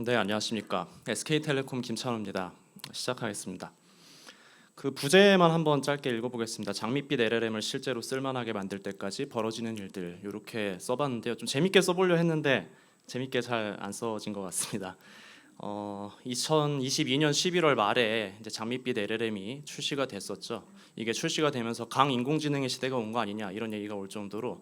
네, 안녕하십니까. SK텔레콤 김찬호입니다. 시작하겠습니다. 그 부제만 한번 짧게 읽어보겠습니다. 장밋빛 LLM을 실제로 쓸만하게 만들 때까지 벌어지는 일들, 이렇게 써봤는데요. 좀 재밌게 써보려 했는데 재밌게 잘 안 써진 것 같습니다. 2022년 11월 말에 이제 장밋빛 LLM이 출시가 됐었죠. 이게 출시가 되면서 강인공지능의 시대가 온 거 아니냐 이런 얘기가 올 정도로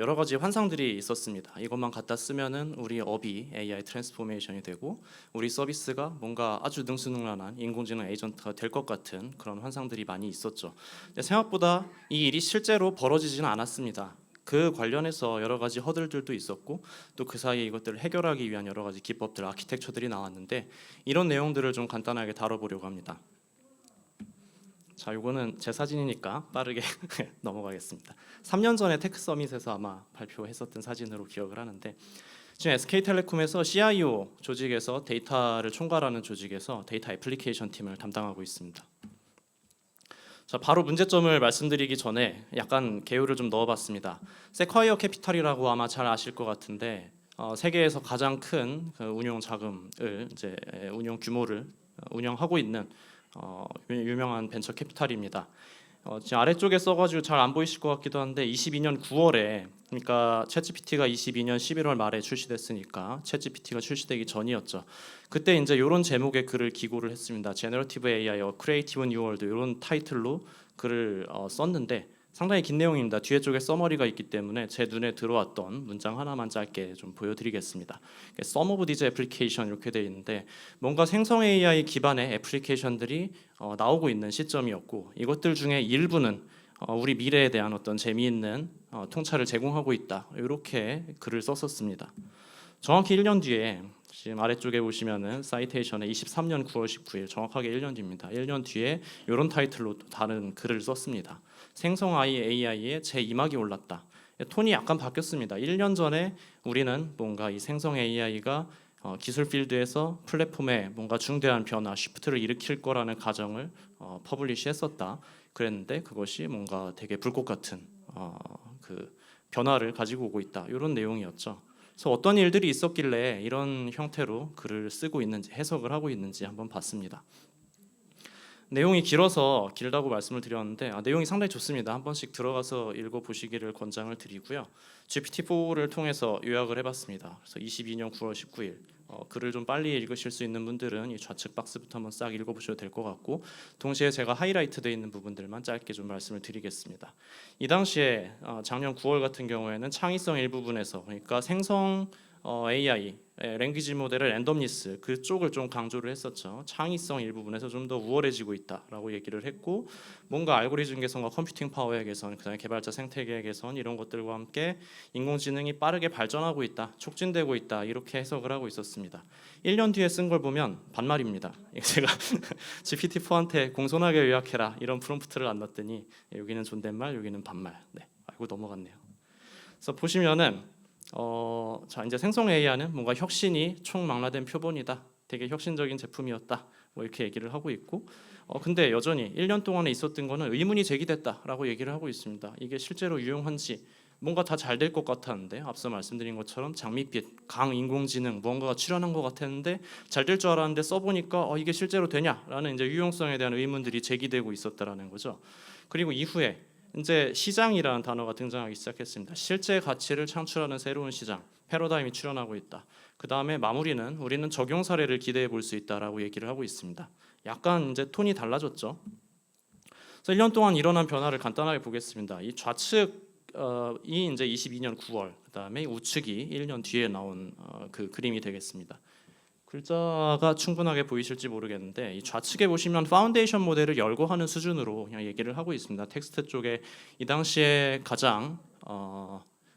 여러 가지 환상들이 있었습니다. 이것만 갖다 쓰면은 우리 업이 AI 트랜스포메이션이 되고 우리 서비스가 뭔가 아주 능수능란한 인공지능 에이전트가 될 것 같은 그런 환상들이 많이 있었죠. 근데 생각보다 이 일이 실제로 벌어지지는 않았습니다. 그 관련해서 여러 가지 허들들도 있었고 또 그 사이에 이것들을 해결하기 위한 여러 가지 기법들, 아키텍처들이 나왔는데 이런 내용들을 좀 간단하게 다뤄보려고 합니다. 자, 요거는 제 사진이니까 빠르게 넘어가겠습니다. 3년 전에 테크 서밋에서 아마 발표했었던 사진으로 기억을 하는데 지금 SK텔레콤에서 CIO 조직에서 데이터를 총괄하는 조직에서 데이터 애플리케이션 팀을 담당하고 있습니다. 자, 바로 문제점을 말씀드리기 전에 약간 개요를 좀 넣어봤습니다. 세콰이어 캐피탈이라고 아마 잘 아실 것 같은데 세계에서 가장 큰 그 운용 자금을 이제 운용 규모를 운영하고 있는 유명한 벤처 캐피탈입니다. 지금 아래쪽에 써가지고 잘 안 보이실 것 같기도 한데 22년 9월에 그러니까 챗GPT가 22년 11월 말에 출시됐으니까 챗GPT가 출시되기 전이었죠. 그때 이제 이런 제목의 글을 기고를 했습니다. 제너러티브 AI, 크리에이티브 뉴 월드 이런 타이틀로 글을 썼는데 상당히 긴 내용입니다. 뒤에 쪽에 서머리가 있기 때문에 제 눈에 들어왔던 문장 하나만 짧게 좀 보여드리겠습니다. Some of these application 이렇게 되어 있는데 뭔가 생성 AI 기반의 애플리케이션들이 나오고 있는 시점이었고 이것들 중에 일부는 우리 미래에 대한 어떤 재미있는 통찰을 제공하고 있다. 이렇게 글을 썼었습니다. 정확히 1년 뒤에 지금 아래쪽에 보시면은 사이테이션에 23년 9월 19일 정확하게 1년 뒤입니다. 1년 뒤에 이런 타이틀로 또 다른 글을 썼습니다. 생성 AI의 제2막이 올랐다. 톤이 약간 바뀌었습니다. 1년 전에 우리는 뭔가 이 생성 AI가 기술 필드에서 플랫폼에 뭔가 중대한 변화, 시프트를 일으킬 거라는 가정을 퍼블리시했었다. 그랬는데 그것이 뭔가 되게 불꽃 같은 그 변화를 가지고 오고 있다. 이런 내용이었죠. 그래서 어떤 일들이 있었길래 이런 형태로 글을 쓰고 있는지 해석을 하고 있는지 한번 봤습니다. 내용이 길다고 말씀을 드렸는데 내용이 상당히 좋습니다. 한 번씩 들어가서 읽어보시기를 권장을 드리고요. GPT-4를 통해서 요약을 해봤습니다. 그래서 22년 9월 19일 글을 좀 빨리 읽으실 수 있는 분들은 이 좌측 박스부터 한번 싹 읽어보셔도 될 것 같고 동시에 제가 하이라이트되어 있는 부분들만 짧게 좀 말씀을 드리겠습니다. 이 당시에 작년 9월 같은 경우에는 창의성 일부분에서 그러니까 생성 AI 랭귀지 모델의 랜덤니스 그쪽을 좀 강조를 했었죠. 창의성 일부분에서 좀 더 우월해지고 있다라고 얘기를 했고 뭔가 알고리즘 개선과 컴퓨팅 파워의 개선, 그다음에 개발자 생태계의 개선 이런 것들과 함께 인공지능이 빠르게 발전하고 있다, 촉진되고 있다 이렇게 해석을 하고 있었습니다. 1년 뒤에 쓴 걸 보면 반말입니다. 제가 GPT-4한테 공손하게 요약해라 이런 프롬프트를 안 넣었더니 여기는 존댓말, 여기는 반말. 네, 알고 넘어갔네요. 그래서 보시면은 자 이제 생성 AI는 뭔가 혁신이 총망라된 표본이다. 되게 혁신적인 제품이었다. 뭐 이렇게 얘기를 하고 있고 근데 여전히 1년 동안에 있었던 거는 의문이 제기됐다라고 얘기를 하고 있습니다. 이게 실제로 유용한지 뭔가 다 잘 될 것 같았는데 앞서 말씀드린 것처럼 장밋빛, 강인공지능 무언가가 출현한 것 같았는데 잘 될 줄 알았는데 써보니까 이게 실제로 되냐라는 이제 유용성에 대한 의문들이 제기되고 있었다라는 거죠. 그리고 이후에 이제 시장이라는 단어가 등장하기 시작했습니다. 실제 가치를 창출하는 새로운 시장, 패러다임이 출현하고 있다. 그 다음에 마무리는 우리는 적용 사례를 기대해 볼 수 있다라고 얘기를 하고 있습니다. 약간 이제 톤이 달라졌죠. 그래서 1년 동안 일어난 변화를 간단하게 보겠습니다. 이 좌측이 이제 22년 9월, 그 다음에 우측이 1년 뒤에 나온 그 그림이 되겠습니다. 글자가 충분하게 보이실지 모르겠는데 이 좌측에 보시면 파운데이션 모델을 열거하는 수준으로 그냥 얘기를 하고 있습니다. 텍스트 쪽에 이 당시에 가장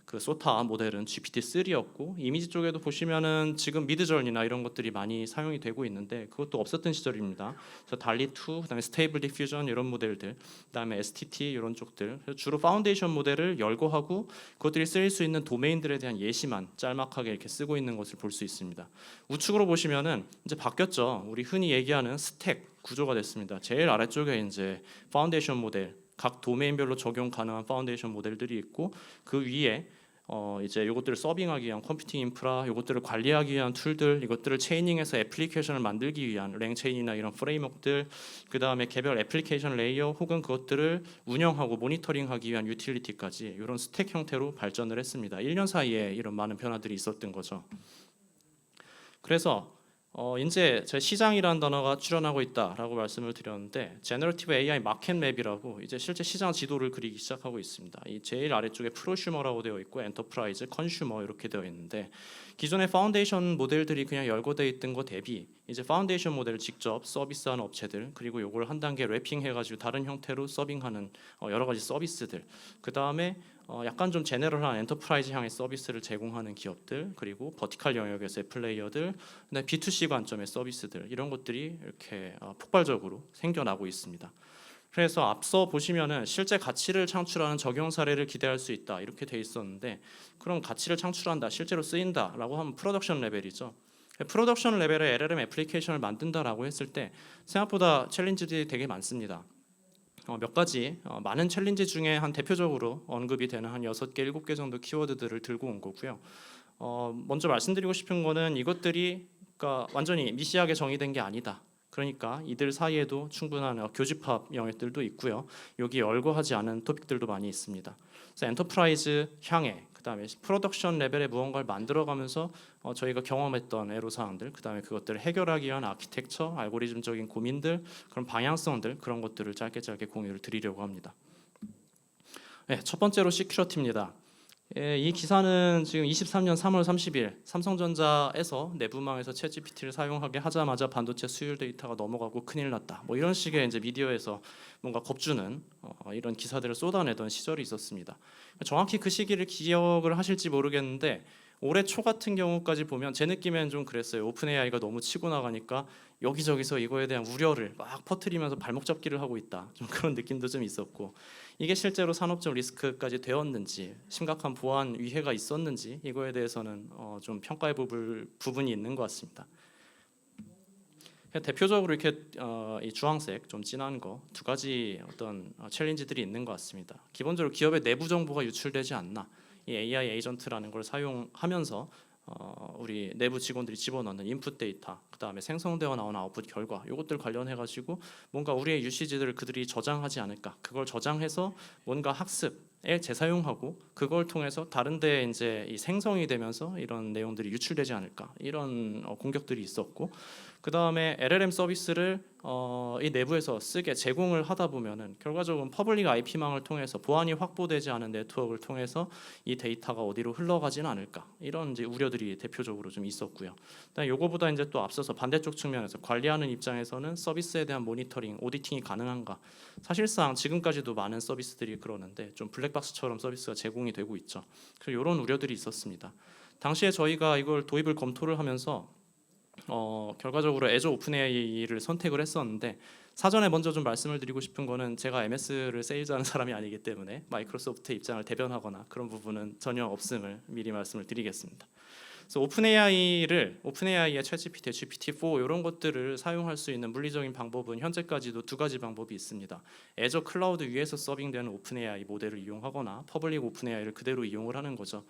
그 소타 모델은 GPT-3였고 이미지 쪽에도 보시면은 지금 미드저니나 이런 것들이 많이 사용이 되고 있는데 그것도 없었던 시절입니다. 그래서 달리2, 그다음에 스테이블 디퓨전 이런 모델들, 그다음에 STT 이런 쪽들 주로 파운데이션 모델을 열거하고 그것들이 쓰일 수 있는 도메인들에 대한 예시만 짤막하게 이렇게 쓰고 있는 것을 볼 수 있습니다. 우측으로 보시면은 이제 바뀌었죠. 우리 흔히 얘기하는 스택 구조가 됐습니다. 제일 아래쪽에 이제 파운데이션 모델 각 도메인별로 적용 가능한 파운데이션 모델들이 있고 그 위에 이제 이것들을 서빙하기 위한 컴퓨팅 인프라, 이것들을 관리하기 위한 툴들, 이것들을 체이닝해서 애플리케이션을 만들기 위한 랭체인이나 이런 프레임워크들, 그 다음에 개별 애플리케이션 레이어 혹은 그것들을 운영하고 모니터링하기 위한 유틸리티까지 이런 스택 형태로 발전을 했습니다. 1년 사이에 이런 많은 변화들이 있었던 거죠. 그래서 이제 제 시장이라는 단어가 출현하고 있다라고 말씀을 드렸는데 제너러티브 AI 마켓 맵이라고 이제 실제 시장 지도를 그리기 시작하고 있습니다. 이 제일 아래쪽에 프로슈머라고 되어 있고 엔터프라이즈, 컨슈머 이렇게 되어 있는데 기존의 파운데이션 모델들이 그냥 열거되어 있던 것 대비 이제 파운데이션 모델을 직접 서비스하는 업체들 그리고 이걸 한 단계 랩핑해가지고 다른 형태로 서빙하는 여러 가지 서비스들 그 다음에 약간 좀 제너럴한 엔터프라이즈 향의 서비스를 제공하는 기업들 그리고 버티컬 영역에서의 플레이어들 그다음에 B2C 관점의 서비스들 이런 것들이 이렇게 폭발적으로 생겨나고 있습니다. 그래서 앞서 보시면은 실제 가치를 창출하는 적용 사례를 기대할 수 있다 이렇게 돼 있었는데 그럼 가치를 창출한다 실제로 쓰인다라고 하면 프로덕션 레벨이죠. 프로덕션 레벨의 LLM 애플리케이션을 만든다라고 했을 때 생각보다 챌린지들이 되게 많습니다. 몇 가지 많은 챌린지 중에 한 대표적으로 언급이 되는 한 6개, 7개 정도 키워드들을 들고 온 거고요. 먼저 말씀드리고 싶은 거는 이것들이 그러니까 완전히 미시하게 정의된 게 아니다. 그러니까 이들 사이에도 충분한 교집합 영역들도 있고요. 여기 열거하지 않은 토픽들도 많이 있습니다. 그래서 엔터프라이즈 향해 그다음에 프로덕션 레벨의 무언가를 만들어가면서 저희가 경험했던 애로사항들 그다음에 그것들을 해결하기 위한 아키텍처, 알고리즘적인 고민들 그런 방향성들 그런 것들을 짧게 공유를 드리려고 합니다. 네, 첫 번째로 시큐리티입니다. 이 기사는 지금 23년 3월 30일 삼성전자에서 내부망에서 챗GPT를 사용하게 하자마자 반도체 수율 데이터가 넘어가고 큰일 났다. 뭐 이런 식의 이제 미디어에서 뭔가 겁주는 이런 기사들을 쏟아내던 시절이 있었습니다. 정확히 그 시기를 기억을 하실지 모르겠는데 올해 초 같은 경우까지 보면 제 느낌엔 좀 그랬어요. 오픈 AI가 너무 치고 나가니까 여기저기서 이거에 대한 우려를 막 퍼뜨리면서 발목 잡기를 하고 있다. 좀 그런 느낌도 좀 있었고 이게 실제로 산업적 리스크까지 되었는지 심각한 보안 위해가 있었는지 이거에 대해서는 좀 평가해 볼 부분이 있는 것 같습니다. 대표적으로 이렇게 이 주황색 좀 진한 거 두 가지 어떤 챌린지들이 있는 것 같습니다. 기본적으로 기업의 내부 정보가 유출되지 않나 이 AI 에이전트라는 걸 사용하면서 우리 내부 직원들이 집어넣는 인풋 데이터 그 다음에 생성되어 나오는 아웃풋 결과 이것들 관련해 가지고 뭔가 우리의 유시지들을 그들이 저장하지 않을까 그걸 저장해서 뭔가 학습에 재사용하고 그걸 통해서 다른데 이제 이 생성이 되면서 이런 내용들이 유출되지 않을까 이런 공격들이 있었고 그 다음에 LLM 서비스를 이 내부에서 쓰게 제공을 하다 보면은 결과적으로 퍼블릭 IP망을 통해서 보안이 확보되지 않은 네트워크를 통해서 이 데이터가 어디로 흘러가지는 않을까 이런 이제 우려들이 대표적으로 좀 있었고요. 그다음에 요거보다 이제 또 앞서서 반대쪽 측면에서 관리하는 입장에서는 서비스에 대한 모니터링, 오디팅이 가능한가? 사실상 지금까지도 많은 서비스들이 그러는데 좀 블랙박스처럼 서비스가 제공이 되고 있죠. 그래서 이런 우려들이 있었습니다. 당시에 저희가 이걸 도입을 검토를 하면서 결과적으로 애저 오픈 AI를 선택을 했었는데 사전에 먼저 좀 말씀을 드리고 싶은 거는 제가 MS를 세일즈하는 사람이 아니기 때문에 마이크로소프트의 입장을 대변하거나 그런 부분은 전혀 없음을 미리 말씀을 드리겠습니다. 그래서 오픈 AI의 챗GPT, GPT-4 이런 것들을 사용할 수 있는 물리적인 방법은 현재까지도 두 가지 방법이 있습니다. 애저 클라우드 위에서 서빙되는 오픈 AI 모델을 이용하거나 퍼블릭 오픈 AI를 그대로 이용을 하는 거죠.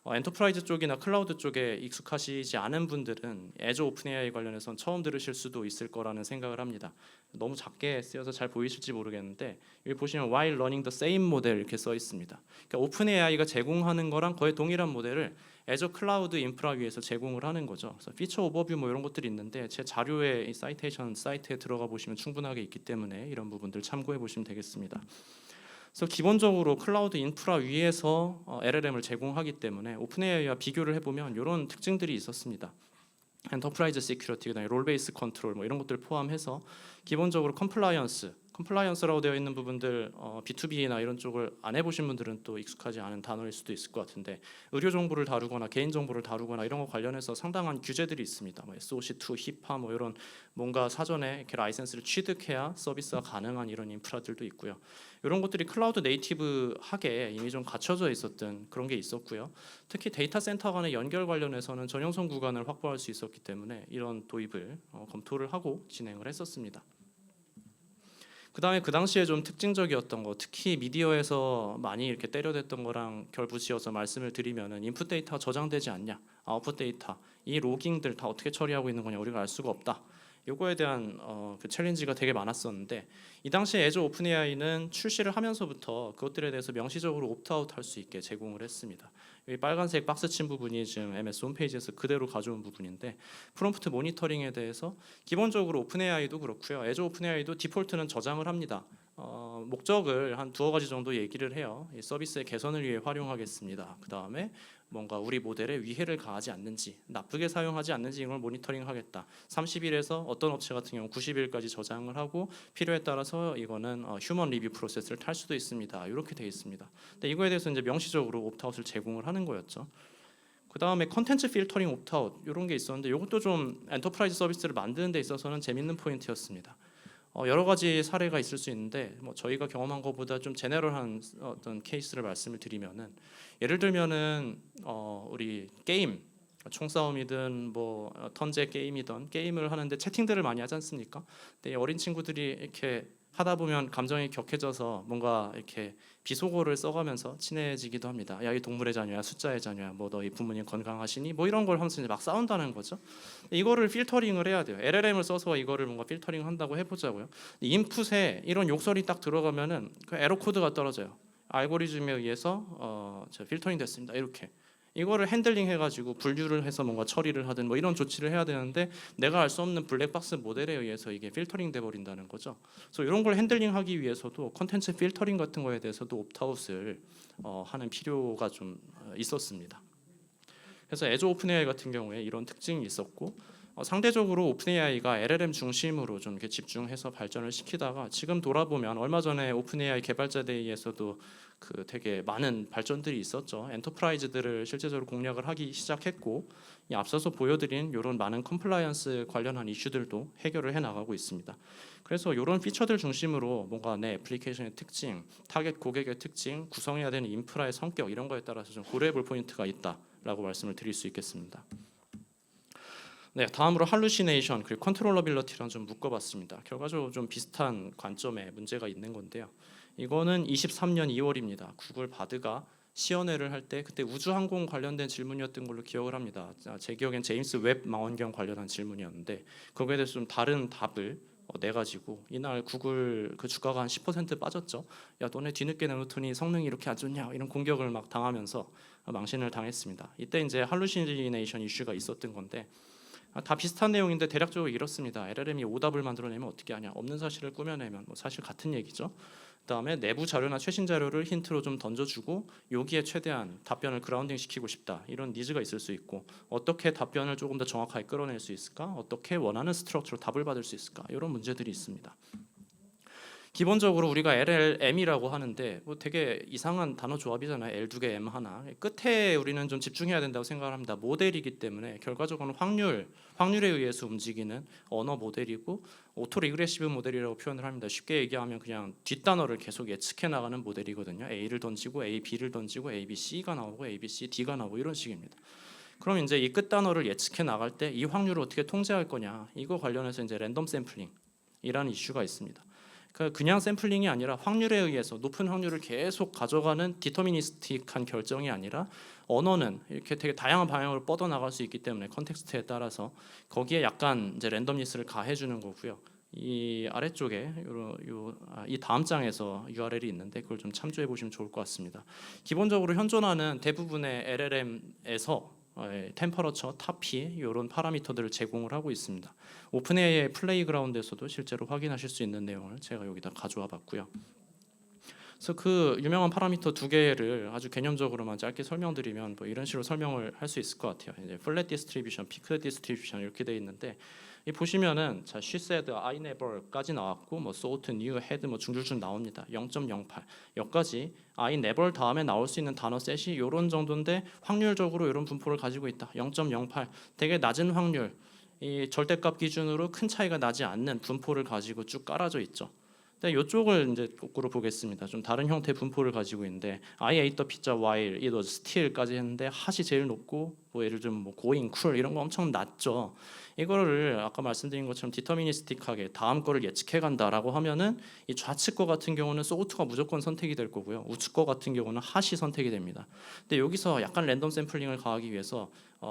엔터프라이즈 쪽이나 클라우드 쪽에 익숙하시지 않은 분들은 애저 오픈 AI 관련해서는 처음 들으실 수도 있을 거라는 생각을 합니다. 너무 작게 쓰여서 잘 보이실지 모르겠는데 여기 보시면 while running the same model 이렇게 써 있습니다. 그러니까 오픈 AI가 제공하는 거랑 거의 동일한 모델을 애저 클라우드 인프라 위에서 제공을 하는 거죠. 그래서 피처 오버뷰 뭐 이런 것들이 있는데 제 자료에 이 사이테이션 사이트에 들어가 보시면 충분하게 있기 때문에 이런 부분들 참고해 보시면 되겠습니다. 그래서 기본적으로 클라우드 인프라 위에서 LLM을 제공하기 때문에 오픈AI와 비교를 해보면 이런 특징들이 있었습니다. 엔터프라이즈 시큐리티, 그다음에 롤 베이스 컨트롤 뭐 이런 것들 포함해서 기본적으로 컴플라이언스라고 되어 있는 부분들 B2B나 이런 쪽을 안 해보신 분들은 또 익숙하지 않은 단어일 수도 있을 것 같은데 의료 정보를 다루거나 개인 정보를 다루거나 이런 거 관련해서 상당한 규제들이 있습니다. 뭐 SOC2, 히파 뭐 이런 뭔가 사전에 이렇게 라이센스를 취득해야 서비스가 가능한 이런 인프라들도 있고요. 이런 것들이 클라우드 네이티브하게 이미 좀 갖춰져 있었던 그런 게 있었고요. 특히 데이터 센터 간의 연결 관련해서는 전용선 구간을 확보할 수 있었기 때문에 이런 도입을 검토를 하고 진행을 했었습니다. 그다음에 그 당시에 좀 특징적이었던 거, 특히 미디어에서 많이 이렇게 때려댔던 거랑 결부지어서 말씀을 드리면은 인풋 데이터가 저장되지 않냐, 아웃풋 데이터, 이 로깅들 다 어떻게 처리하고 있는 거냐 우리가 알 수가 없다. 요거에 대한 그 챌린지가 되게 많았었는데, 이 당시에 애저 오픈 AI는 출시를 하면서부터 그것들에 대해서 명시적으로 옵트아웃 할 수 있게 제공을 했습니다. 이 빨간색 박스 친 부분이 지금 MS 홈페이지에서 그대로 가져온 부분인데, 프롬프트 모니터링에 대해서 기본적으로 오픈 AI도 그렇고요, 애저 오픈 AI도 디폴트는 저장을 합니다. 목적을 한 두어 가지 정도 얘기를 해요. 이 서비스의 개선을 위해 활용하겠습니다. 그 다음에 뭔가 우리 모델에 위해를 가하지 않는지, 나쁘게 사용하지 않는지 이걸 모니터링하겠다. 30일에서 어떤 업체 같은 경우 90일까지 저장을 하고 필요에 따라서 이거는 휴먼 리뷰 프로세스를 탈 수도 있습니다. 이렇게 되어 있습니다. 근데 이거에 대해서 이제 명시적으로 옵트아웃을 제공을 하는 거였죠. 그 다음에 컨텐츠 필터링 옵트아웃 이런 게 있었는데, 이것도 좀 엔터프라이즈 서비스를 만드는 데 있어서는 재밌는 포인트였습니다. 여러 가지 사례가 있을 수 있는데, 뭐 저희가 경험한 것보다 좀 제너럴한 어떤 케이스를 말씀을 드리면은, 예를 들면은 우리 게임, 총싸움이든 뭐 턴제 게임이든 게임을 하는데 채팅들을 많이 하지 않습니까? 근데 어린 친구들이 이렇게 하다 보면 감정이 격해져서 뭔가 이렇게 비속어를 써가면서 친해지기도 합니다. 야, 이 동물의 자녀야, 숫자의 자녀야, 뭐 너희 부모님 건강하시니, 뭐 이런 걸 하면서 이제 막 싸운다는 거죠. 이거를 필터링을 해야 돼요. LLM을 써서 이거를 뭔가 필터링 한다고 해보자고요. 인풋에 이런 욕설이 딱 들어가면은 그 에러 코드가 떨어져요. 알고리즘에 의해서 필터링 됐습니다. 이렇게. 이거를 핸들링 해가지고 분류를 해서 뭔가 처리를 하든 뭐 이런 조치를 해야 되는데, 내가 알 수 없는 블랙박스 모델에 의해서 이게 필터링 돼 버린다는 거죠. 그래서 이런 걸 핸들링하기 위해서도 컨텐츠 필터링 같은 거에 대해서도 옵트아웃을 하는 필요가 좀 있었습니다. 그래서 애저 오픈 AI 같은 경우에 이런 특징이 있었고, 상대적으로 오픈 AI가 LLM 중심으로 좀 이렇게 집중해서 발전을 시키다가, 지금 돌아보면 얼마 전에 오픈 AI 개발자 데이에서도 그 되게 많은 발전들이 있었죠. 엔터프라이즈들을 실제적으로 공략을 하기 시작했고, 이 앞서서 보여드린 이런 많은 컴플라이언스 관련한 이슈들도 해결을 해 나가고 있습니다. 그래서 이런 피처들 중심으로 뭔가 내 애플리케이션의 특징, 타겟 고객의 특징, 구성해야 되는 인프라의 성격, 이런 거에 따라서 좀 고려해 볼 포인트가 있다라고 말씀을 드릴 수 있겠습니다. 네, 다음으로 할루시네이션 그리고 컨트롤러빌리티랑 좀 묶어봤습니다. 결과적으로 좀 비슷한 관점에 문제가 있는 건데요. 이거는 23년 2월입니다. 구글 바드가 시연회를 할 때, 그때 우주항공 관련된 질문이었던 걸로 기억을 합니다. 제 기억엔 제임스 웹 망원경 관련한 질문이었는데, 거기에 대해서 좀 다른 답을 내가지고 이날 구글 그 주가가 한 10% 빠졌죠. 야, 너네 뒤늦게 내놓더니 성능이 이렇게 안 좋냐, 이런 공격을 막 당하면서 망신을 당했습니다. 이때 이제 할루시네이션 이슈가 있었던 건데, 다 비슷한 내용인데 대략적으로 이렇습니다. LLM이 오답을 만들어내면 어떻게 하냐, 없는 사실을 꾸며내면 뭐 사실 같은 얘기죠. 그다음에 내부 자료나 최신 자료를 힌트로 좀 던져주고 여기에 최대한 답변을 그라운딩 시키고 싶다, 이런 니즈가 있을 수 있고, 어떻게 답변을 조금 더 정확하게 끌어낼 수 있을까, 어떻게 원하는 스트럭처로 답을 받을 수 있을까, 이런 문제들이 있습니다. 기본적으로 우리가 LLM이라고 하는데 뭐 되게 이상한 단어 조합이잖아요. L 두 개 M 하나. 끝에 우리는 좀 집중해야 된다고 생각을 합니다. 모델이기 때문에 결과적으로는 확률에 의해서 움직이는 언어 모델이고, 오토 리그레시브 모델이라고 표현을 합니다. 쉽게 얘기하면 그냥 뒷단어를 계속 예측해 나가는 모델이거든요. A를 던지고 A, B를 던지고 A, B, C가 나오고 A, B, C, D가 나오고 이런 식입니다. 그럼 이제 이 끝단어를 예측해 나갈 때 이 확률을 어떻게 통제할 거냐, 이거 관련해서 이제 랜덤 샘플링이라는 이슈가 있습니다. 그냥 샘플링이 아니라 확률에 의해서 높은 확률을 계속 가져가는 디터미니스틱한 결정이 아니라, 언어는 이렇게 되게 다양한 방향으로 뻗어나갈 수 있기 때문에 컨텍스트에 따라서 거기에 약간 이제 랜덤니스를 가해주는 거고요. 이 아래쪽에 이 다음 장에서 URL이 있는데 그걸 좀 참조해 보시면 좋을 것 같습니다. 기본적으로 현존하는 대부분의 LLM에서 템퍼러처, 타피 이런 파라미터들을 제공을 하고 있습니다. 오픈AI의 플레이그라운드에서도 실제로 확인하실 수 있는 내용을 제가 여기다 가져와 봤고요. 그래서 그 유명한 파라미터 두 개를 아주 개념적으로만 짧게 설명드리면 뭐 이런 식으로 설명을 할 수 있을 것 같아요. 이제 플랫 디스트리뷰션, 피크 디스트리뷰션 이렇게 돼 있는데, 이 보시면은 자, she said, I never까지 나왔고, 뭐 thought, knew, had 뭐 중줄줄 나옵니다. 0.08 여기까지 I never 다음에 나올 수 있는 단어 셋이 이런 정도인데, 확률적으로 이런 분포를 가지고 있다. 0.08 되게 낮은 확률, 이 절대값 기준으로 큰 차이가 나지 않는 분포를 가지고 쭉 깔아져 있죠. 근데 이쪽을 이제 거꾸로 보겠습니다. 좀 다른 형태의 분포를 가지고 있는데, I ate the pizza while it was still까지 했는데 핫이 제일 높고 뭐 예를 들면 뭐 고잉, 쿨 이런 거 엄청 낮죠. 이거를 아까 말씀드린 것처럼 디터미니스틱하게 다음 거를 예측해 간다라고 하면은 이 좌측 거 같은 경우는 소우트가 무조건 선택이 될 거고요. 우측 거 같은 경우는 핫이 선택이 됩니다. 근데 여기서 약간 랜덤 샘플링을 가하기 위해서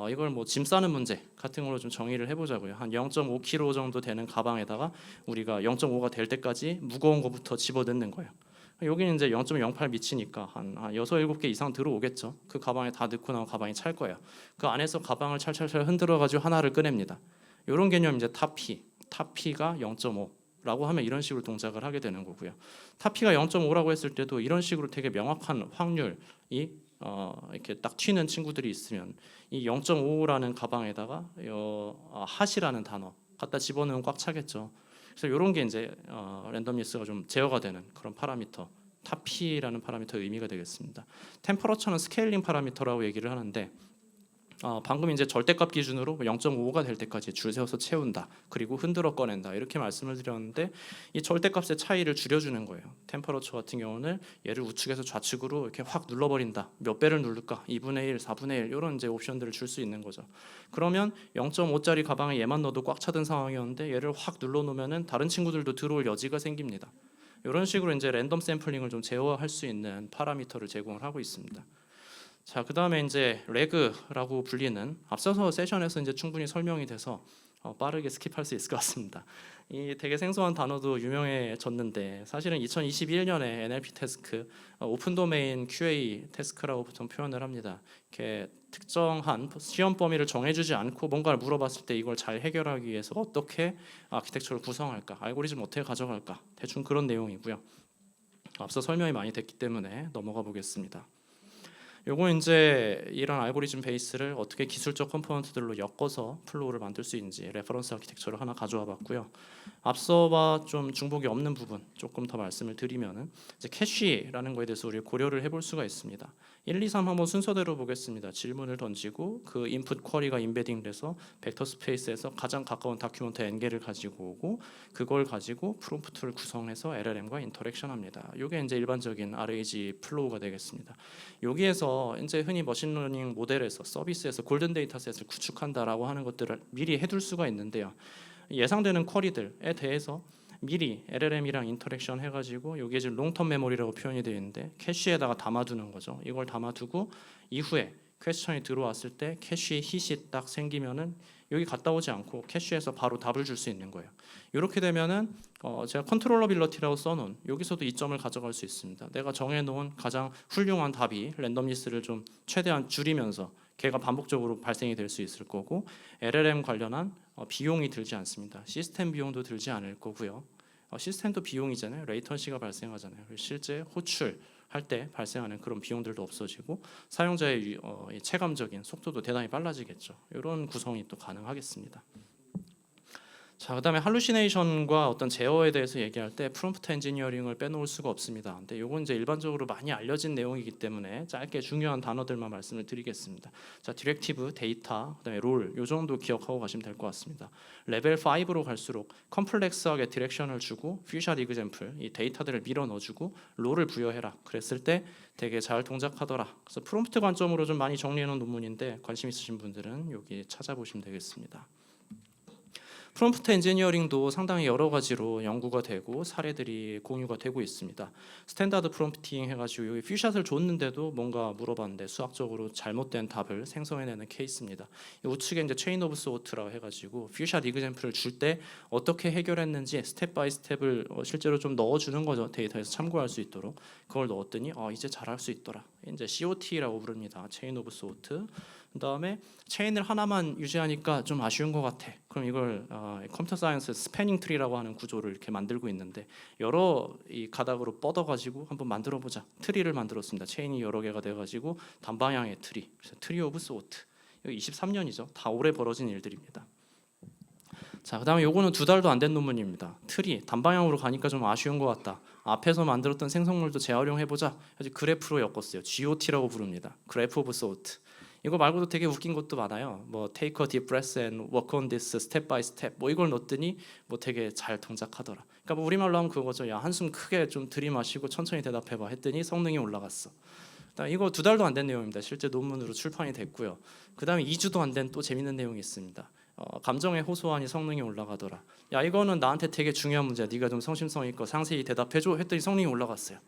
이걸 뭐 짐 싸는 문제 같은 걸로 좀 정의를 해보자고요. 한 0.5kg 정도 되는 가방에다가 우리가 0.5가 될 때까지 무거운 거부터 집어넣는 거예요. 여기는 이제 0.08 미치니까 한 6, 7개 이상 들어오겠죠. 그 가방에 다 넣고 나면 가방이 찰 거예요. 그 안에서 가방을 찰찰찰 흔들어 가지고 하나를 꺼냅니다. 이런 개념 이제 탑피가 0.5라고 하면 이런 식으로 동작을 하게 되는 거고요. 탑피가 0.5라고 했을 때도 이런 식으로 되게 명확한 확률이 이렇게 딱 튀는 친구들이 있으면 이 0.5라는 가방에다가 핫이라는 단어 갖다 집어넣으면 꽉 차겠죠. 그래서 이런 게 이제 랜덤리스가 좀 제어가 되는 그런 파라미터, 탑피라는 파라미터의 의미가 되겠습니다. 템퍼러처는 스케일링 파라미터라고 얘기를 하는데 방금 이제 절대값 기준으로 0.5가 될 때까지 줄 세워서 채운다. 그리고 흔들어 꺼낸다. 이렇게 말씀을 드렸는데 이 절대값의 차이를 줄여주는 거예요. 템퍼러처 같은 경우는 얘를 우측에서 좌측으로 이렇게 확 눌러버린다. 몇 배를 누를까? 2분의 1, 4분의 1 이런 이제 옵션들을 줄 수 있는 거죠. 그러면 0.5짜리 가방에 얘만 넣어도 꽉 차던 상황이었는데 얘를 확 눌러놓으면은 다른 친구들도 들어올 여지가 생깁니다. 이런 식으로 이제 랜덤 샘플링을 좀 제어할 수 있는 파라미터를 제공을 하고 있습니다. 자, 그다음에 이제 레그라고 불리는 앞서서 세션에서 이제 충분히 설명이 돼서 빠르게 스킵할 수 있을 것 같습니다. 이 되게 생소한 단어도 유명해졌는데 사실은 2021년에 NLP 태스크 오픈 도메인 QA 태스크라고 보통 표현을 합니다. 이렇게 특정한 시험 범위를 정해주지 않고 뭔가를 물어봤을 때 이걸 잘 해결하기 위해서 어떻게 아키텍처를 구성할까, 알고리즘 어떻게 가져갈까, 대충 그런 내용이고요. 앞서 설명이 많이 됐기 때문에 넘어가 보겠습니다. 요거 이제 이런 알고리즘 베이스를 어떻게 기술적 컴포넌트들로 엮어서 플로우를 만들 수 있는지 레퍼런스 아키텍처를 하나 가져와 봤고요. 앞서와 좀 중복이 없는 부분 조금 더 말씀을 드리면은 이제 캐시라는 거에 대해서 우리 고려를 해볼 수가 있습니다. 1, 2, 3 한번 순서대로 보겠습니다. 질문을 던지고 그 인풋 쿼리가 인베딩 돼서 벡터 스페이스에서 가장 가까운 다큐멘트 n개를 가지고 오고 그걸 가지고 프롬프트를 구성해서 LLM과 인터랙션합니다. 이게 이제 일반적인 RAG 플로우가 되겠습니다. 여기에서 이제 흔히 머신러닝 모델에서 서비스에서 골든 데이터셋을 구축한다라고 하는 것들을 미리 해둘 수가 있는데요. 예상되는 쿼리들에 대해서 미리 LLM이랑 인터랙션 해가지고 여기에 지금 롱텀 메모리라고 표현이 되어 있는데 캐시에다가 담아두는 거죠. 이걸 담아두고 이후에 퀘스천이 들어왔을 때 캐시에 hit이 딱 생기면은 여기 갔다 오지 않고 캐시에서 바로 답을 줄 수 있는 거예요. 이렇게 되면은 제가 컨트롤러빌러티라고 써놓은 여기서도 이점을 가져갈 수 있습니다. 내가 정해놓은 가장 훌륭한 답이 랜덤리스를 좀 최대한 줄이면서 걔가 반복적으로 발생이 될 수 있을 거고 LLM 관련한 비용이 들지 않습니다. 시스템 비용도 들지 않을 거고요. 시스템도 비용이잖아요. 레이턴시가 발생하잖아요. 실제 호출할 때 발생하는 그런 비용들도 없어지고 사용자의 체감적인 속도도 대단히 빨라지겠죠. 이런 구성이 또 가능하겠습니다. 자, 그다음에 할루시네이션과 어떤 제어에 대해서 얘기할 때 프롬프트 엔지니어링을 빼놓을 수가 없습니다. 근데 이건 이제 일반적으로 많이 알려진 내용이기 때문에 짧게 중요한 단어들만 말씀을 드리겠습니다. 자, 디렉티브, 데이터, 그다음에 롤, 요 정도 기억하고 가시면 될 것 같습니다. 레벨 5로 갈수록 컴플렉스하게 디렉션을 주고 퓨샷 이그젬플, 이 데이터들을 밀어 넣어주고 롤을 부여해라. 그랬을 때 되게 잘 동작하더라. 그래서 프롬프트 관점으로 좀 많이 정리해놓은 논문인데 관심 있으신 분들은 여기 찾아보시면 되겠습니다. 프롬프트 엔지니어링도 상당히 여러 가지로 연구가 되고 사례들이 공유가 되고 있습니다. 스탠다드 프롬프팅 해가지고 여기 퓨샷을 줬는데도 뭔가 물어봤는데 수학적으로 잘못된 답을 생성해내는 케이스입니다. 우측에 이제 체인 오브 소트라고 해가지고 퓨샷 이그젬플을 줄 때 어떻게 해결했는지 스텝 바이 스텝을 실제로 좀 넣어주는 거죠. 데이터에서 참고할 수 있도록. 그걸 넣었더니 이제 잘할 수 있더라. 이제 COT라고 부릅니다. 체인 오브 소트. 그다음에 체인을 하나만 유지하니까 좀 아쉬운 것 같아. 그럼 이걸 컴퓨터 사이언스 스패닝 트리라고 하는 구조를 이렇게 만들고 있는데 여러 이 가닥으로 뻗어가지고 한번 만들어보자. 트리를 만들었습니다. 체인이 여러 개가 돼가지고 단방향의 트리. 그래서 트리 오브 소트. 이거 23년이죠. 다 올해 벌어진 일들입니다. 자, 그다음에 요거는 2달도 안 된 논문입니다. 트리 단방향으로 가니까 좀 아쉬운 것 같다. 앞에서 만들었던 생성물도 재활용해보자. 그래서 그래프로 엮었어요. GOT라고 부릅니다. 그래프 오브 소트. 이거 말고도 되게 웃긴 것도 많아요. 뭐 take a deep breath and work on this step by step. 뭐 이걸 넣었더니 뭐 되게 잘 동작하더라. 그러니까 뭐 우리말로 하면 그거죠. 야, 한숨 크게 좀 들이마시고 천천히 대답해봐 했더니 성능이 올라갔어. 이거 2달도 안 된 내용입니다. 실제 논문으로 출판이 됐고요. 그다음에 2주도 안 된 또 재밌는 내용이 있습니다. 감정의 호소하니 성능이 올라가더라. 야, 이거는 나한테 되게 중요한 문제야. 네가 좀 성심성 있고 상세히 대답해줘 했더니 성능이 올라갔어요.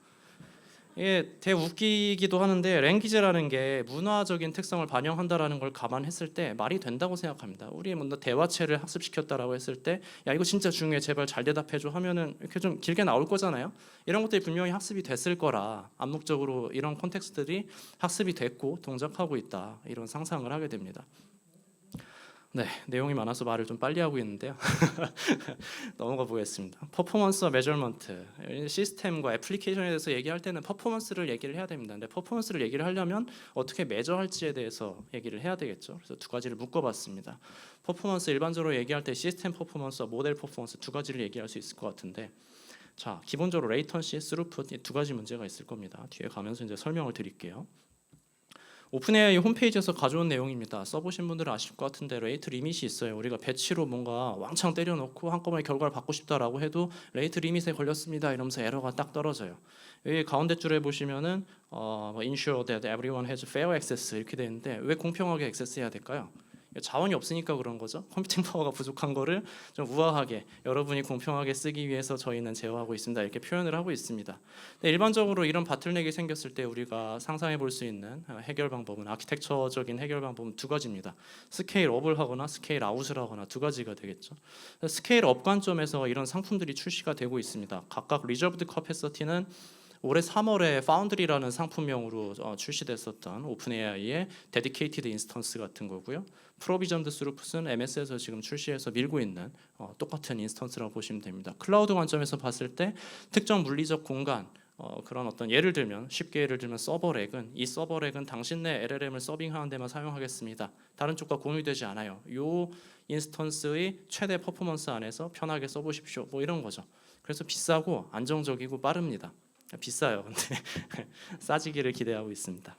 이게 되게 웃기기도 하는데, 랭귀지라는 게 문화적인 특성을 반영한다라는 걸 감안했을 때 말이 된다고 생각합니다. 우리 뭔가 대화체를 학습시켰다라고 했을 때, 야 이거 진짜 중요해, 제발 잘 대답해줘 하면은 이렇게 좀 길게 나올 거잖아요. 이런 것들이 분명히 학습이 됐을 거라 암묵적으로 이런 콘텍스트들이 학습이 됐고 동작하고 있다, 이런 상상을 하게 됩니다. 네, 내용이 많아서 말을 좀 빨리 하고 있는데요. 넘어가 보겠습니다. 퍼포먼스와 메저먼트, 시스템과 애플리케이션에 대해서 얘기할 때는 퍼포먼스를 얘기를 해야 됩니다. 근데 퍼포먼스를 얘기를 하려면 어떻게 메저할지에 대해서 얘기를 해야 되겠죠. 그래서 2가지를 묶어봤습니다. 퍼포먼스 일반적으로 얘기할 때 시스템 퍼포먼스와 모델 퍼포먼스 2가지를 얘기할 수 있을 것 같은데, 자 기본적으로 레이턴시, 스루풋 이 2가지 문제가 있을 겁니다. 뒤에 가면서 이제 설명을 드릴게요. 오픈AI 홈페이지에서 가져온 내용입니다. 써보신 분들은 아실 것 같은데 레이트 리밋이 있어요. 우리가 배치로 뭔가 왕창 때려놓고 한꺼번에 결과를 받고 싶다라고 해도 레이트 리밋에 걸렸습니다 이러면서 에러가 딱 떨어져요. 여기 가운데 줄에 보시면은 ensure that everyone has fair access 이렇게 되어 있는데, 왜 공평하게 액세스해야 될까요? 자원이 없으니까 그런 거죠. 컴퓨팅 파워가 부족한 거를 좀 우아하게 여러분이 공평하게 쓰기 위해서 저희는 제어하고 있습니다 이렇게 표현을 하고 있습니다. 근데 일반적으로 이런 바틀넥이 생겼을 때 우리가 상상해 볼 수 있는 해결 방법은, 아키텍처적인 해결 방법은 2가지입니다. 스케일 업을 하거나 스케일 아웃을 하거나 2가지가 되겠죠. 스케일 업 관점에서 이런 상품들이 출시가 되고 있습니다. 각각 리저브드 커패시티는 올해 3월에 파운드리라는 상품명으로 출시됐었던 오픈AI의 데디케이티드 인스턴스 같은 거고요. 프로비전드 스루풋은 MS에서 지금 출시해서 밀고 있는 똑같은 인스턴스라고 보시면 됩니다. 클라우드 관점에서 봤을 때 특정 물리적 공간, 그런 어떤 예를 들면 쉽게 예를 들면 서버렉은, 이 서버렉은 당신 내 LLM을 서빙하는 데만 사용하겠습니다. 다른 쪽과 공유되지 않아요. 요 인스턴스의 최대 퍼포먼스 안에서 편하게 써보십시오. 뭐 이런 거죠. 그래서 비싸고 안정적이고 빠릅니다. 비싸요. 근데 싸지기를 기대하고 있습니다.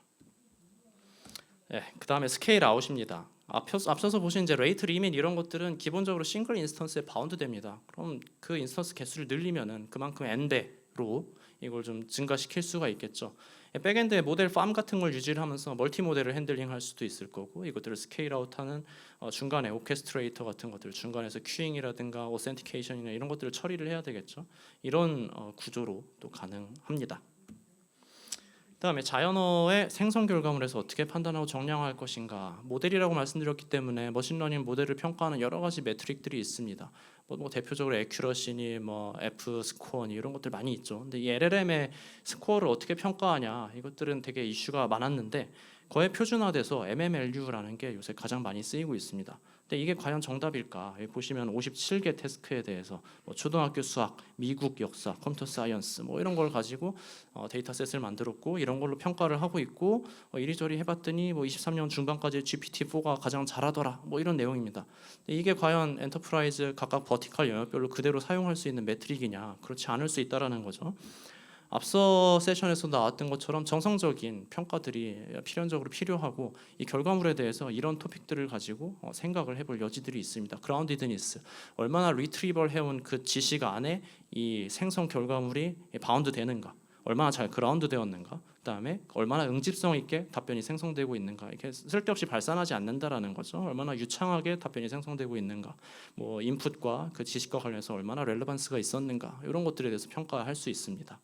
네, 그 다음에 스케일 아웃입니다. 앞서서 보신 이제 레이트 리밋 이런 것들은 기본적으로 싱글 인스턴스에 바운드 됩니다. 그럼 그 인스턴스 개수를 늘리면은 그만큼 n배로 이걸 좀 증가시킬 수가 있겠죠. 백엔드에 모델 팜 같은 걸 유지를 하면서 멀티 모델을 핸들링할 수도 있을 거고, 이것들을 스케일 아웃하는 중간에 오케스트레이터 같은 것들, 중간에서 큐잉이라든가 오센티케이션이나 이런 것들을 처리를 해야 되겠죠. 이런 구조로 또 가능합니다. 그다음에 자연어의 생성 결과물에서 어떻게 판단하고 정량할 것인가. 모델이라고 말씀드렸기 때문에 머신러닝 모델을 평가하는 여러 가지 메트릭들이 있습니다. 뭐 대표적으로 애큐러시니, F 스코어니 이런 것들 많이 있죠. 근데 이 LLM의 스코어를 어떻게 평가하냐, 이것들은 되게 이슈가 많았는데 거의 표준화돼서 MMLU라는 게 요새 가장 많이 쓰이고 있습니다. 근데 이게 과연 정답일까? 여기 보시면 57개 태스크에 대해서 초등학교 수학, 미국 역사, 컴퓨터 사이언스 이런 걸 가지고 데이터셋을 만들었고, 이런 걸로 평가를 하고 있고, 이리저리 해봤더니 23년 중반까지 GPT-4가 가장 잘하더라 이런 내용입니다. 근데 이게 과연 엔터프라이즈 각각 버티컬 영역별로 그대로 사용할 수 있는 메트릭이냐? 그렇지 않을 수 있다라는 거죠. 앞서 세션에서 나왔던 것처럼 정성적인 평가들이 필연적으로 필요하고, 이 결과물에 대해서 이런 토픽들을 가지고 생각을 해볼 여지들이 있습니다. 그라운디드니스, 얼마나 리트리벌 해온 그 지식 안에 이 생성 결과물이 바운드 되는가, 얼마나 잘 그라운드 되었는가, 그다음에 얼마나 응집성 있게 답변이 생성되고 있는가, 이렇게 쓸데없이 발산하지 않는다라는 거죠. 얼마나 유창하게 답변이 생성되고 있는가, 인풋과 그 지식과 관련해서 얼마나 렐레번스가 있었는가, 이런 것들에 대해서 평가할 수 있습니다.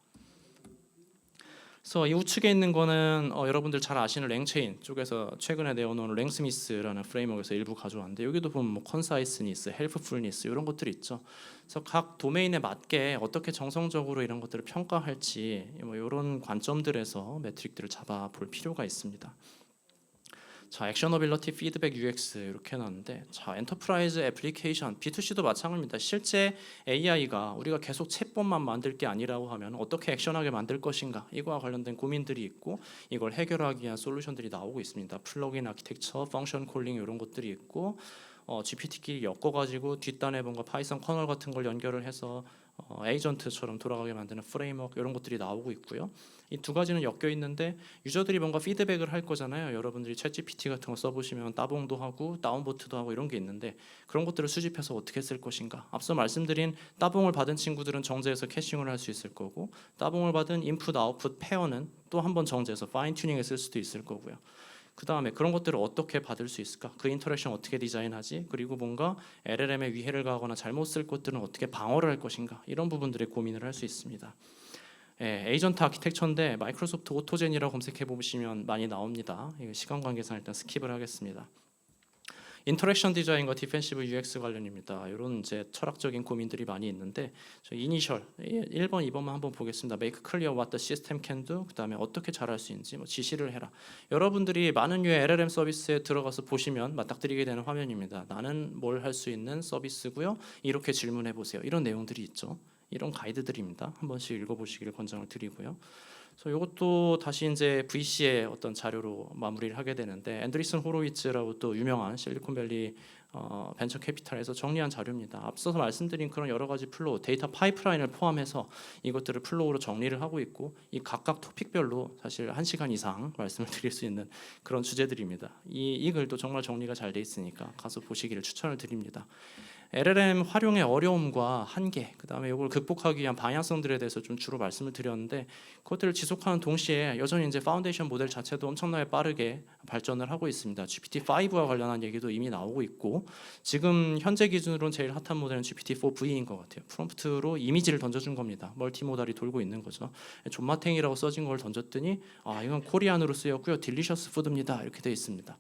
그래서 이 우측에 있는 거는 여러분들 잘 아시는 랭체인 쪽에서 최근에 내어놓은 랭스미스라는 프레임워크에서 일부 가져왔는데, 여기도 보면 컨사이스니스, 헬프풀니스 이런 것들이 있죠. 그래서 각 도메인에 맞게 어떻게 정성적으로 이런 것들을 평가할지 이런 관점들에서 메트릭들을 잡아 볼 필요가 있습니다. 자, 액셔너빌러티, 피드백, UX 이렇게 해놨는데, 자, 엔터프라이즈 애플리케이션, B2C도 마찬가지입니다. 실제 AI가 우리가 계속 챗봇만 만들 게 아니라고 하면 어떻게 액션하게 만들 것인가, 이거와 관련된 고민들이 있고, 이걸 해결하기 위한 솔루션들이 나오고 있습니다. 플러그인 아키텍처, 펑션 콜링 이런 것들이 있고, GPT끼리 엮어가지고 뒷단에 뭔가 파이썬 커널 같은 걸 연결을 해서 에이전트처럼 돌아가게 만드는 프레임워크 이런 것들이 나오고 있고요. 이 두 가지는 엮여 있는데 유저들이 뭔가 피드백을 할 거잖아요. 여러분들이 챗GPT 같은 거 써보시면 따봉도 하고 다운보트도 하고 이런 게 있는데 그런 것들을 수집해서 어떻게 쓸 것인가. 앞서 말씀드린 따봉을 받은 친구들은 정제해서 캐싱을 할 수 있을 거고 따봉을 받은 인풋 아웃풋 페어는 또 한 번 정제해서 파인 튜닝에 쓸 수도 있을 거고요. 그 다음에 그런 것들을 어떻게 받을 수 있을까? 그 인터랙션 어떻게 디자인하지? 그리고 뭔가 LLM에 위해를 가거나 잘못 쓸 것들은 어떻게 방어를 할 것인가? 이런 부분들에 고민을 할 수 있습니다. 에이전트 아키텍처인데 마이크로소프트 오토젠이라고 검색해 보시면 많이 나옵니다. 시간 관계상 일단 스킵을 하겠습니다. 인터랙션 디자인과 디펜시브 UX 관련입니다. 이런 이제 철학적인 고민들이 많이 있는데 저 이니셜 1번, 2번만 한번 보겠습니다. Make clear what the system can do. 그다음에 어떻게 잘할 수 있는지 뭐 지시를 해라. 여러분들이 많은 류의 LLM 서비스에 들어가서 보시면 맞닥뜨리게 되는 화면입니다. 나는 뭘 할 수 있는 서비스고요. 이렇게 질문해 보세요. 이런 내용들이 있죠. 이런 가이드들입니다. 한 번씩 읽어보시기를 권장을 드리고요. 그래서 이것도 다시 이제 VC의 어떤 자료로 마무리를 하게 되는데 앤드리슨 호로위츠라고 또 유명한 실리콘밸리 벤처 캐피탈에서 정리한 자료입니다. 앞서서 말씀드린 그런 여러 가지 플로우, 데이터 파이프라인을 포함해서 이것들을 플로우로 정리를 하고 있고 이 각각 토픽별로 사실 1시간 이상 말씀을 드릴 수 있는 그런 주제들입니다. 이 글도 정말 정리가 잘 돼 있으니까 가서 보시기를 추천을 드립니다. LLM 활용의 어려움과 한계, 그다음에 이걸 극복하기 위한 방향성들에 대해서 좀 주로 말씀을 드렸는데 그것들을 지속하는 동시에 여전히 이제 파운데이션 모델 자체도 엄청나게 빠르게 발전을 하고 있습니다. GPT-5와 관련한 얘기도 이미 나오고 있고 지금 현재 기준으로는 제일 핫한 모델은 GPT-4V인 것 같아요. 프롬프트로 이미지를 던져준 겁니다. 멀티모달이 돌고 있는 거죠. 존맛탱이라고 써진 걸 던졌더니 이건 코리안으로 쓰였고요. 딜리셔스 푸드입니다. 이렇게 돼 있습니다.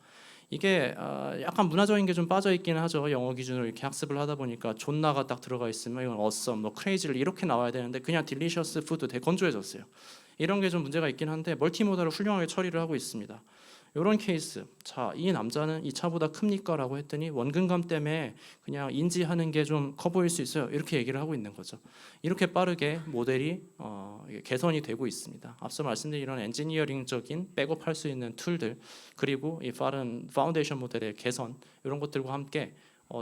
이게 약간 문화적인 게 좀 빠져 있기는 하죠. 영어 기준으로 이렇게 학습을 하다 보니까 존나가 딱 들어가 있으면 이건 awesome, 뭐 crazy를 이렇게 나와야 되는데 그냥 delicious food 되게 건조해졌어요. 이런 게 좀 문제가 있긴 한데 멀티모달을 훌륭하게 처리를 하고 있습니다. 이런 케이스, 자, 이 남자는 이 차보다 큽니까? 라고 했더니 원근감 때문에 그냥 인지하는 게 좀 커 보일 수 있어요. 이렇게 얘기를 하고 있는 거죠. 이렇게 빠르게 모델이 개선이 되고 있습니다. 앞서 말씀드린 이런 엔지니어링적인 백업할 수 있는 툴들 그리고 이 빠른 파운데이션 모델의 개선 이런 것들과 함께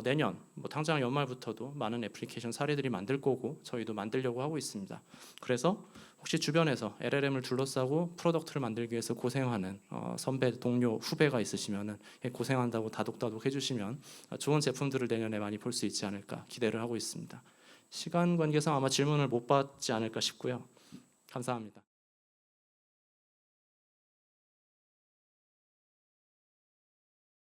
내년 뭐 당장 연말부터도 많은 애플리케이션 사례들이 만들 거고 저희도 만들려고 하고 있습니다. 그래서 혹시 주변에서 LLM을 둘러싸고 프로덕트를 만들기 위해서 고생하는 선배, 동료, 후배가 있으시면은 고생한다고 다독다독 해주시면 좋은 제품들을 내년에 많이 볼 수 있지 않을까 기대를 하고 있습니다. 시간 관계상 아마 질문을 못 받지 않을까 싶고요. 감사합니다.